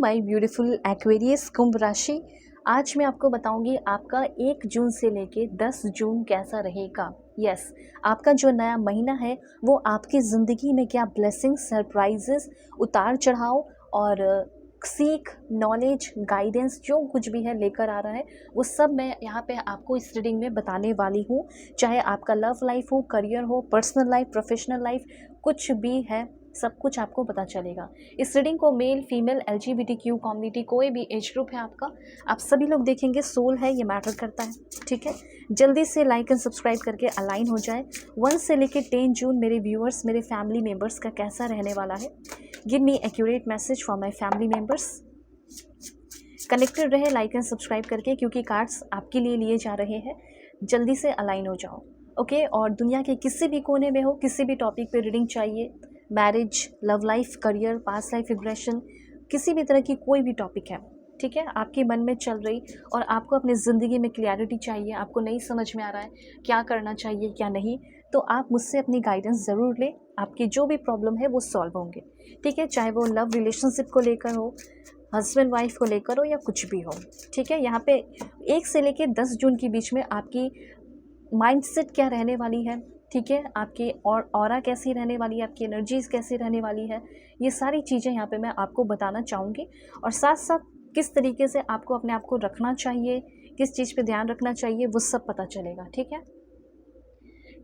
My beautiful Aquarius कुंभ राशि। आज मैं आपको बताऊंगी आपका 1 जून से लेके 10 जून कैसा रहेगा। यस, आपका जो नया महीना है वो आपकी ज़िंदगी में क्या ब्लेसिंग्स, सरप्राइजेस, उतार चढ़ाव और सीख, नॉलेज, गाइडेंस जो कुछ भी है लेकर आ रहा है, वो सब मैं यहाँ पे आपको इस रीडिंग में बताने वाली हूँ। चाहे आपका लव लाइफ हो, करियर हो, पर्सनल लाइफ, प्रोफेशनल लाइफ, कुछ भी है, सब कुछ आपको पता चलेगा। इस रीडिंग को मेल, फीमेल, LGBTQ कम्युनिटी, कोई भी एज ग्रुप है आपका, आप सभी लोग देखेंगे। सोल है, ये मैटर करता है, ठीक है। जल्दी से लाइक एंड सब्सक्राइब करके अलाइन हो जाए। 1 से लेके 10 जून मेरे व्यूअर्स, मेरे फैमिली मेम्बर्स का कैसा रहने वाला है। Give me accurate message for my family members. Connected रहे लाइक एंड सब्सक्राइब करके, क्योंकि कार्ड्स आपके लिए लिए जा रहे हैं। जल्दी से अलाइन हो जाओ, ओके। और दुनिया के किसी भी कोने में हो, किसी भी टॉपिक पे रीडिंग चाहिए, marriage, love life, career, past life regression, किसी भी तरह की कोई भी टॉपिक है, ठीक है, आपके मन में चल रही और आपको अपनी ज़िंदगी में क्लैरिटी चाहिए, आपको नहीं समझ में आ रहा है क्या करना चाहिए क्या नहीं, तो आप मुझसे अपनी गाइडेंस ज़रूर लें। आपकी जो भी प्रॉब्लम है वो सॉल्व होंगे, ठीक है। चाहे वो लव रिलेशनशिप को लेकर हो, हस्बैंड वाइफ को लेकर हो, या कुछ भी हो, ठीक है। यहाँ पे 1 से लेके 10 जून के बीच में आपकी माइंडसेट क्या रहने वाली है, ठीक है, आपकी और ऑरा कैसी रहने वाली है, आपकी एनर्जीज कैसी रहने वाली है, ये सारी चीज़ें यहाँ पे मैं आपको बताना चाहूँगी। और साथ साथ किस तरीके से आपको अपने आप को रखना चाहिए, किस चीज़ पे ध्यान रखना चाहिए, वो सब पता चलेगा, ठीक है।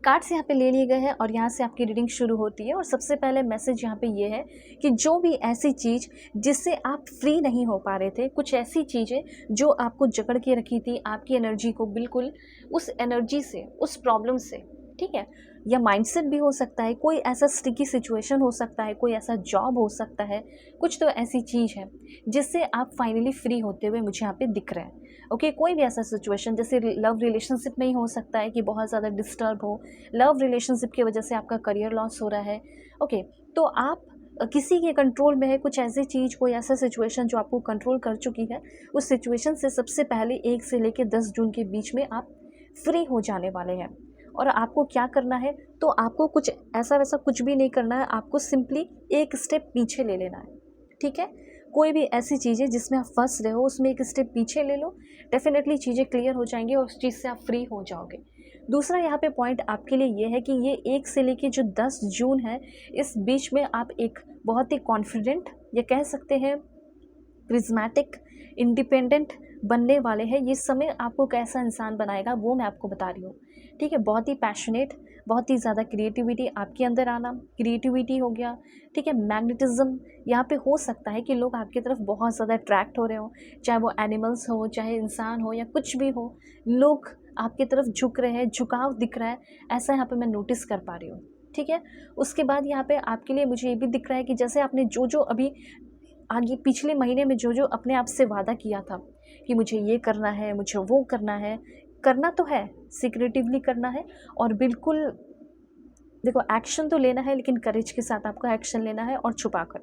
कार्ड्स यहाँ पे ले लिए गए हैं और यहाँ से आपकी रीडिंग शुरू होती है। और सबसे पहले मैसेज यहाँ पे ये है कि जो भी ऐसी चीज़ जिससे आप फ्री नहीं हो पा रहे थे, कुछ ऐसी चीज़ें जो आपको जकड़ के रखी थी, आपकी एनर्जी को बिल्कुल उस एनर्जी से, उस प्रॉब्लम से, ठीक है, या माइंडसेट भी हो सकता है, कोई ऐसा स्टिकी सिचुएशन हो सकता है, कोई ऐसा जॉब हो सकता है, कुछ तो ऐसी चीज़ है जिससे आप फाइनली फ्री होते हुए मुझे यहाँ पे दिख रहे हैं, ओके। कोई भी ऐसा सिचुएशन, जैसे लव रिलेशनशिप में ही हो सकता है कि बहुत ज़्यादा डिस्टर्ब हो, लव रिलेशनशिप की वजह से आपका करियर लॉस हो रहा है, ओके। तो आप किसी के कंट्रोल में है, कुछ ऐसी चीज़, कोई ऐसा सिचुएशन जो आपको कंट्रोल कर चुकी है, उस सिचुएशन से सबसे पहले 1 से लेकर 10 जून के बीच में आप फ्री हो जाने वाले हैं। और आपको क्या करना है, तो आपको कुछ ऐसा वैसा कुछ भी नहीं करना है, आपको सिंपली एक स्टेप पीछे ले लेना है, ठीक है। कोई भी ऐसी चीज़ें जिसमें आप फंस रहे हो, उसमें एक स्टेप पीछे ले लो, डेफिनेटली चीज़ें क्लियर हो जाएंगी और उस चीज़ से आप फ्री हो जाओगे। दूसरा यहाँ पे पॉइंट आपके लिए ये है कि ये 1 से लेके जो 10 जून है, इस बीच में आप एक बहुत ही कॉन्फिडेंट, या कह सकते हैं प्रिज्मेटिक, इंडिपेंडेंट बनने वाले हैं। ये समय आपको कैसा इंसान बनाएगा वो मैं आपको बता रही हूँ, ठीक है। बहुत ही पैशनेट, बहुत ही ज़्यादा क्रिएटिविटी आपके अंदर आना, क्रिएटिविटी हो गया, ठीक है। मैग्नेटिज्म यहाँ पे हो सकता है कि लोग आपकी तरफ बहुत ज़्यादा अट्रैक्ट हो रहे हो, चाहे वो एनिमल्स हो, चाहे इंसान हो, या कुछ भी हो, लोग आपकी तरफ झुक रहे हैं, झुकाव दिख रहा है, ऐसा यहाँ पे मैं नोटिस कर पा रही हूँ, ठीक है। उसके बाद यहाँ पे आपके लिए मुझे ये भी दिख रहा है कि जैसे आपने जो जो अभी आगे पिछले महीने में जो जो अपने आप से वादा किया था कि मुझे ये करना है, मुझे वो करना है, करना तो है, सीक्रेटिवली करना है, और बिल्कुल देखो एक्शन तो लेना है, लेकिन करेज के साथ आपको एक्शन लेना है और छुपा कर।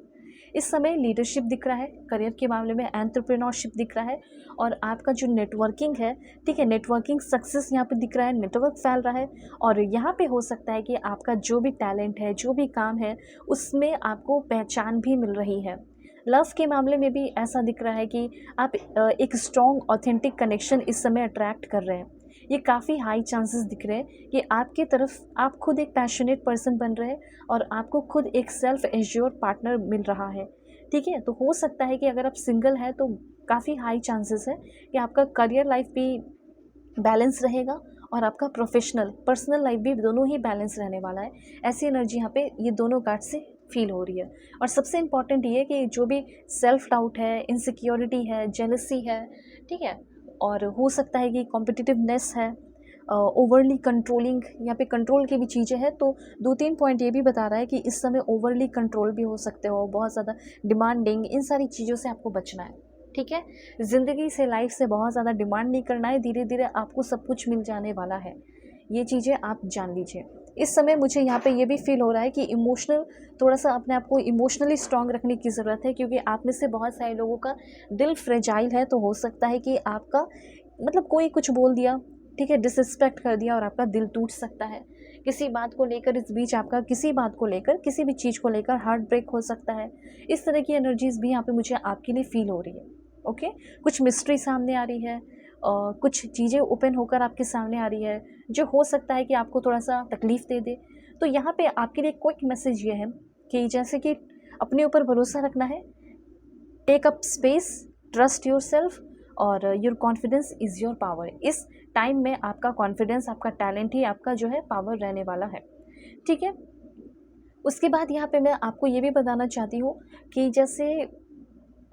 इस समय लीडरशिप दिख रहा है, करियर के मामले में एंटरप्रेन्योरशिप दिख रहा है, और आपका जो नेटवर्किंग है, ठीक है, नेटवर्किंग सक्सेस यहाँ पे दिख रहा है, नेटवर्क फैल रहा है। और यहाँ पे हो सकता है कि आपका जो भी टैलेंट है, जो भी काम है, उसमें आपको पहचान भी मिल रही है। लव के मामले में भी ऐसा दिख रहा है कि आप एक स्ट्रॉन्ग ऑथेंटिक कनेक्शन इस समय अट्रैक्ट कर रहे हैं। ये काफ़ी हाई चांसेस दिख रहे हैं कि आपके तरफ आप खुद एक पैशनेट पर्सन बन रहे हैं और आपको खुद एक सेल्फ एश्योर पार्टनर मिल रहा है, ठीक है। तो हो सकता है कि अगर आप सिंगल हैं तो काफ़ी हाई चांसेस है कि आपका करियर लाइफ भी बैलेंस रहेगा और आपका प्रोफेशनल पर्सनल लाइफ भी, दोनों ही बैलेंस रहने वाला है। ऐसी एनर्जी यहाँ पे ये दोनों कार्ड से फील हो रही है। और सबसे इम्पॉर्टेंट ये है कि जो भी सेल्फ डाउट है, इनसिक्योरिटी है, जेलसी है, ठीक है, और हो सकता है कि कॉम्पिटिटिवनेस है, ओवरली कंट्रोलिंग, यहाँ पे कंट्रोल की भी चीज़ें हैं। तो 2-3 पॉइंट ये भी बता रहा है कि इस समय ओवरली कंट्रोल भी हो सकते हो, बहुत ज़्यादा डिमांडिंग, इन सारी चीज़ों से आपको बचना है, ठीक है। ज़िंदगी से, लाइफ से बहुत ज़्यादा डिमांड नहीं करना है, धीरे धीरे आपको सब कुछ मिल जाने वाला है, ये चीज़ें आप जान लीजिए। इस समय मुझे यहाँ पे ये भी फील हो रहा है कि इमोशनल, थोड़ा सा अपने आप को इमोशनली स्ट्रांग रखने की ज़रूरत है, क्योंकि आप में से बहुत सारे लोगों का दिल फ्रेजाइल है। तो हो सकता है कि आपका मतलब कोई कुछ बोल दिया, ठीक है, डिसरिस्पेक्ट कर दिया और आपका दिल टूट सकता है, किसी बात को लेकर इस बीच आपका किसी बात को लेकर किसी भी चीज़ को लेकर हार्ट ब्रेक हो सकता है। इस तरह की एनर्जीज़ भी यहाँ पे मुझे आपके लिए फील हो रही है। ओके, कुछ मिस्ट्री सामने आ रही है और कुछ चीज़ें ओपन होकर आपके सामने आ रही है जो हो सकता है कि आपको थोड़ा सा तकलीफ़ दे दे। तो यहाँ पे आपके लिए क्विक मैसेज ये है कि जैसे कि अपने ऊपर भरोसा रखना है, take up space, trust yourself और your confidence is your power. इस टाइम में आपका कॉन्फिडेंस, आपका टैलेंट ही आपका जो है पावर रहने वाला है। ठीक है, उसके बाद यहाँ पे मैं आपको ये भी बताना चाहती हूँ कि जैसे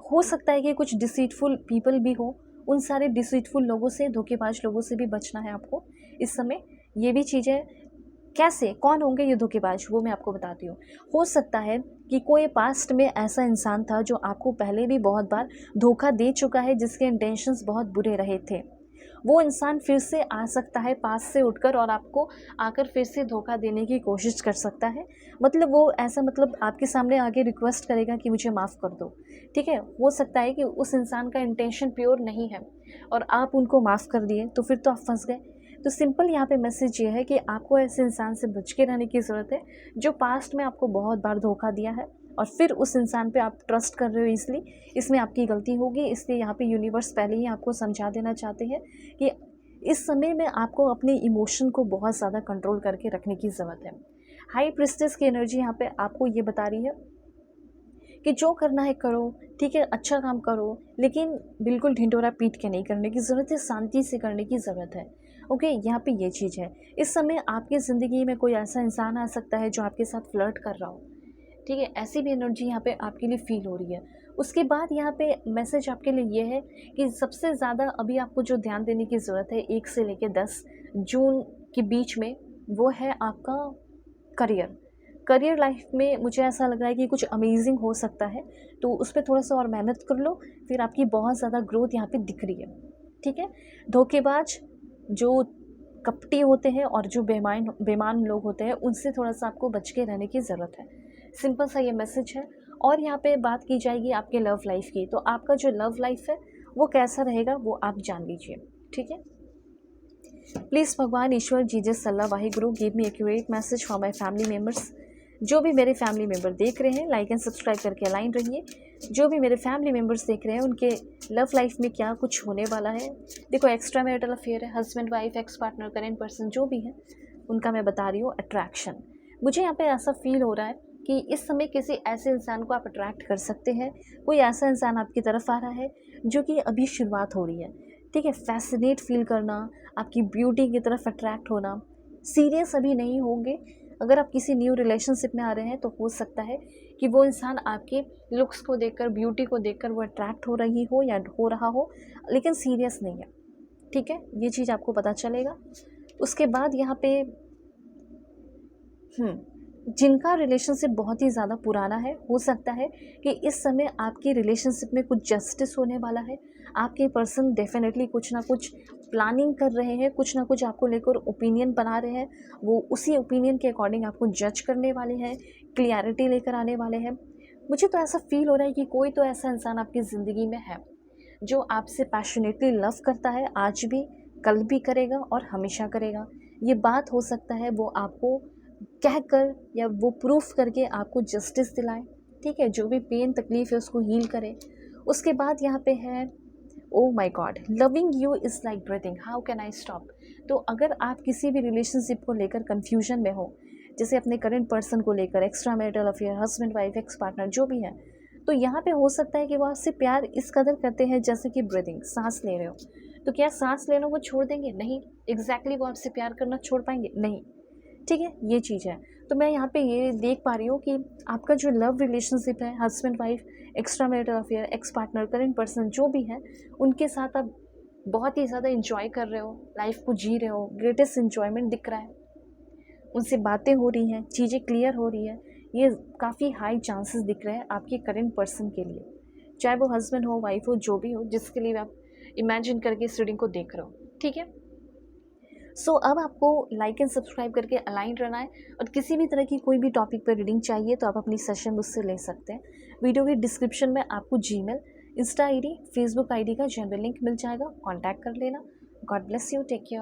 हो सकता है कि कुछ डिसीटफुल पीपल भी हो, उन सारे डिसीटफुल लोगों से, धोखेबाज लोगों से भी बचना है आपको इस समय। ये भी चीज़ें कैसे, कौन होंगे ये धोखेबाज, वो मैं आपको बताती हूँ। हो सकता है कि कोई पास्ट में ऐसा इंसान था जो आपको पहले भी बहुत बार धोखा दे चुका है, जिसके इंटेंशंस बहुत बुरे रहे थे। वो इंसान फिर से आ सकता है पास से उठकर और आपको आकर फिर से धोखा देने की कोशिश कर सकता है। मतलब वो ऐसा, मतलब आपके सामने आके रिक्वेस्ट करेगा कि मुझे माफ़ कर दो। ठीक है, हो सकता है कि उस इंसान का इंटेंशन प्योर नहीं है और आप उनको माफ़ कर दिए, तो फिर तो आप फंस गए। तो सिंपल यहाँ पे मैसेज ये है कि आपको ऐसे इंसान से बच के रहने की ज़रूरत है जो पास्ट में आपको बहुत बार धोखा दिया है और फिर उस इंसान पे आप ट्रस्ट कर रहे हो ईज़िली। इसमें आपकी गलती होगी, इसलिए यहाँ पे यूनिवर्स पहले ही आपको समझा देना चाहते हैं कि इस समय में आपको अपने इमोशन को बहुत ज़्यादा कंट्रोल करके रखने की ज़रूरत है। हाई प्रिस्टेस की एनर्जी यहाँ पे आपको ये बता रही है कि जो करना है करो, ठीक है, अच्छा काम करो, लेकिन बिल्कुल ढिंढोरा पीट के नहीं करने की ज़रूरत है, शांति से करने की ज़रूरत है। ओके, यहाँ पे ये चीज़ है। इस समय आपकी ज़िंदगी में कोई ऐसा इंसान आ सकता है जो आपके साथ फ्लर्ट कर रहा हो। ठीक है, ऐसी भी एनर्जी यहाँ पे आपके लिए फील हो रही है। उसके बाद यहाँ पे मैसेज आपके लिए ये है कि सबसे ज़्यादा अभी आपको जो ध्यान देने की ज़रूरत है 1 से लेकर 10 जून के बीच में, वो है आपका करियर। करियर लाइफ में मुझे ऐसा लग रहा है कि कुछ अमेजिंग हो सकता है, तो उस पर थोड़ा सा और मेहनत कर लो, फिर आपकी बहुत ज़्यादा ग्रोथ यहाँ पे दिख रही है। ठीक है, धोखेबाज, जो कपटी होते हैं और जो बेईमान लोग होते हैं, उनसे थोड़ा सा आपको बच के रहने की ज़रूरत है। सिंपल सा ये मैसेज है। और यहाँ पे बात की जाएगी आपके लव लाइफ की, तो आपका जो लव लाइफ है वो कैसा रहेगा वो आप जान लीजिए। ठीक है, प्लीज़ भगवान, ईश्वर, Jesus, Allah, Waheguru, give me accurate message for my family members. जो भी मेरे फैमिली मेम्बर देख रहे हैं, लाइक एंड सब्सक्राइब करके अलाइन रहिए। जो भी मेरे फैमिली मेम्बर्स देख रहे हैं, उनके लव लाइफ में क्या कुछ होने वाला है। देखो, एक्स्ट्रा मैरिटल अफेयर है, husband wife, ex partner, current person, जो भी है उनका मैं बता रही हूँ अट्रैक्शन। मुझे यहाँ पे ऐसा फील हो रहा है कि इस समय किसी ऐसे इंसान को आप अट्रैक्ट कर सकते हैं। कोई ऐसा इंसान आपकी तरफ आ रहा है जो कि अभी शुरुआत हो रही है। ठीक है, फैसिनेट फील करना, आपकी ब्यूटी की तरफ अट्रैक्ट होना। सीरियस अभी नहीं होंगे। अगर आप किसी न्यू रिलेशनशिप में आ रहे हैं तो हो सकता है कि वो इंसान आपके लुक्स को देखकर, ब्यूटी को देखकर वो अट्रैक्ट हो रही हो या हो रहा हो, लेकिन सीरियस नहीं है। ठीक है, ये चीज़ आपको पता चलेगा। उसके बाद यहाँ पे जिनका रिलेशनशिप बहुत ही ज़्यादा पुराना है, हो सकता है कि इस समय आपकी रिलेशनशिप में कुछ जस्टिस होने वाला है। आपके पर्सन डेफिनेटली कुछ ना कुछ प्लानिंग कर रहे हैं, कुछ ना कुछ आपको लेकर ओपिनियन बना रहे हैं। वो उसी ओपिनियन के अकॉर्डिंग आपको जज करने वाले हैं, क्लियरिटी लेकर आने वाले हैं। मुझे तो ऐसा फील हो रहा है कि कोई तो ऐसा इंसान आपकी ज़िंदगी में है जो आपसे पैशनेटली लव करता है, आज भी, कल भी करेगा और हमेशा करेगा। ये बात हो सकता है वो आपको कहकर या वो प्रूफ करके आपको जस्टिस दिलाए। ठीक है, जो भी पेन तकलीफ़ है उसको हील करे। उसके बाद यहाँ पे है, oh my God, loving you is like breathing, how can I stop. तो अगर आप किसी भी रिलेशनशिप को लेकर कन्फ्यूजन में हो, जैसे अपने करंट पर्सन को लेकर, extra marital affair, husband wife, ex partner, जो भी है, तो यहाँ पे हो सकता है कि वो आपसे प्यार इस कदर करते हैं जैसे कि ब्रीथिंग, सांस ले रहे हो। तो क्या सांस लेना वो छोड़ देंगे? नहीं। एग्जैक्टली वो आपसे प्यार करना छोड़ पाएंगे? नहीं। ठीक है, ये चीज़ है। तो मैं यहाँ पे ये देख पा रही हूँ कि आपका जो लव रिलेशनशिप है, husband wife, extra marital affair, ex partner, current person, जो भी है, उनके साथ आप बहुत ही ज़्यादा इंजॉय कर रहे हो, लाइफ को जी रहे हो, ग्रेटेस्ट इन्जॉयमेंट दिख रहा है। उनसे बातें हो रही हैं, चीज़ें क्लियर हो रही है। ये काफ़ी हाई चांसेस दिख रहे हैं आपके करंट पर्सन के लिए, चाहे वो हस्बैंड हो, वाइफ हो, जो भी हो, जिसके लिए आप इमेजिन करके इस रीडिंग को देख रहे हो। ठीक है, सो अब आपको लाइक एंड सब्सक्राइब करके अलाइन रहना है। और किसी भी तरह की कोई भी टॉपिक पर रीडिंग चाहिए तो आप अपनी सेशन मुझसे ले सकते हैं। वीडियो के डिस्क्रिप्शन में आपको Gmail, insta ID, Facebook ID का जनरल लिंक मिल जाएगा, कॉन्टैक्ट कर लेना। God bless you, take care.